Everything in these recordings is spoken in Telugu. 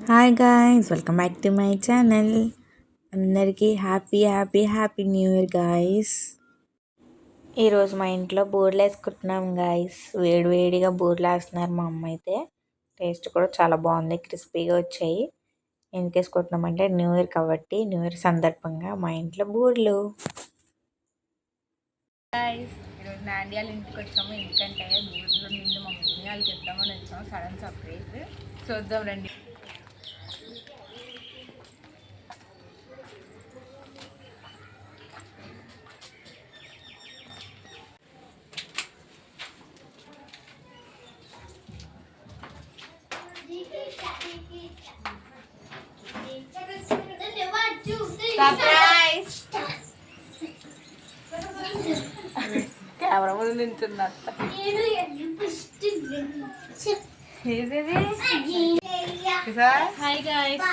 Hi guys, welcome back to my channel. అందరికీ happy happy happy new year guys. ఈరోజు మా ఇంట్లో బూరెలు వేసుకుంటున్నాం గాయ్స్. వేడివేడిగా బూరెలు వేస్తున్నారు మా అమ్మ అయితే. టేస్ట్ కూడా చాలా బాగుంది, క్రిస్పీగా వచ్చాయి. ఎందుకు వేసుకుంటున్నామంటే న్యూ ఇయర్ కాబట్టి, న్యూ ఇయర్ సందర్భంగా మా ఇంట్లో బూరెలు. గాయ్స్, ఈరోజు నాండి వాళ్ళ ఇంటికి వచ్చాము. ఎందుకంటే బూరెలో నిండు మా మమ్మీ వాళ్ళకి ఇద్దామని వచ్చాము. సడన్ సర్ప్రైజ్ చూద్దాం రండి. సర్ప్రైజ్ కెమెరా ముందు నించున్నా. హాయ్ గాయ్స్,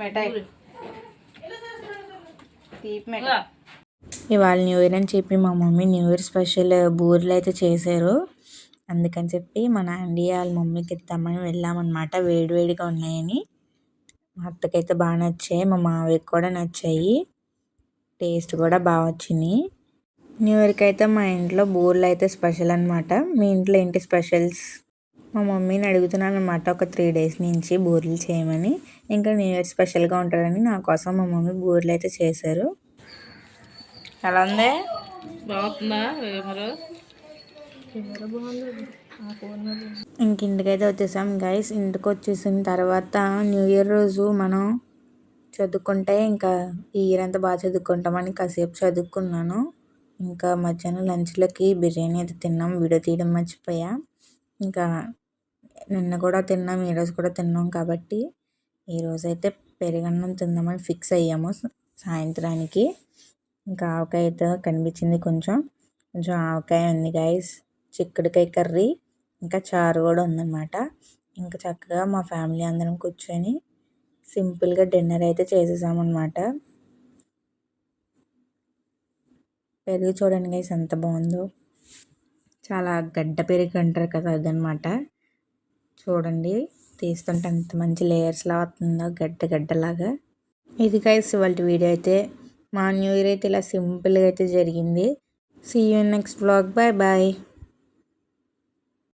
మిఠాయి తీపి మిఠాయి. ఇవాళ న్యూ ఇయర్ అని చెప్పి మా మమ్మీ న్యూ ఇయర్ స్పెషల్ బూరెలు అయితే చేశారు. అందుకని చెప్పి మా నాండి వాళ్ళ మమ్మీకి ఇద్దామని వెళ్ళామన్నమాట. వేడివేడిగా ఉన్నాయని. మా అత్తకైతే బాగా నచ్చాయి, మా మావయ్యకి కూడా నచ్చాయి. టేస్ట్ కూడా బాగా వచ్చింది. న్యూ ఇయర్కి అయితే మా ఇంట్లో బూరెలు అయితే స్పెషల్ అనమాట. మీ ఇంట్లో ఏంటి స్పెషల్స్? మా మమ్మీని అడుగుతున్నాను అనమాట ఒక 3 days నుంచి బూరెలు చేయమని. ఇంకా న్యూ ఇయర్ స్పెషల్గా ఉంటుందని నా కోసం మా మమ్మీ బూరెలు అయితే చేశారు. ఎలా ఉంది? బాగుందా? ఇంక ఇంటికైతే వచ్చేసాం గైస్. ఇంటికి వచ్చేసిన తర్వాత న్యూ ఇయర్ రోజు మనం చదువుకుంటే ఇంకా ఈ ఇయర్ అంతా బాగా చదువుకుంటామని కాసేపు చదువుకున్నాను. ఇంకా మధ్యాహ్నం లంచ్లోకి బిర్యానీ అయితే తిన్నాం. వీడియో తీయడం మర్చిపోయా. ఇంకా నిన్న కూడా తిన్నాం, ఈరోజు కూడా తిన్నాం కాబట్టి ఈరోజైతే పెరుగన్నం తిందామని ఫిక్స్ అయ్యాము సాయంత్రానికి. ఇంకా ఆవకాయ అయితే కనిపించింది, కొంచెం ఆవకాయ ఉంది గైస్, చిక్కుడుకాయ కర్రీ, ఇంకా చారు కూడా ఉందన్నమాట. ఇంకా చక్కగా మా ఫ్యామిలీ అందరం కూర్చొని సింపుల్గా డిన్నర్ అయితే చేసేసామన్నమాట. పెరుగు చూడండి గైస్ ఎంత బాగుందో. చాలా గడ్డ పెరుగు అంటారు కదా, అదనమాట. చూడండి తీస్తుంటే అంత మంచి లేయర్స్లా వస్తుందో, గడ్డలాగా. ఇది గైస్ ఇవాళ వీడియో అయితే. మా న్యూ ఇయర్ అయితే ఇలా సింపుల్గా అయితే జరిగింది. See you next vlog. Bye bye.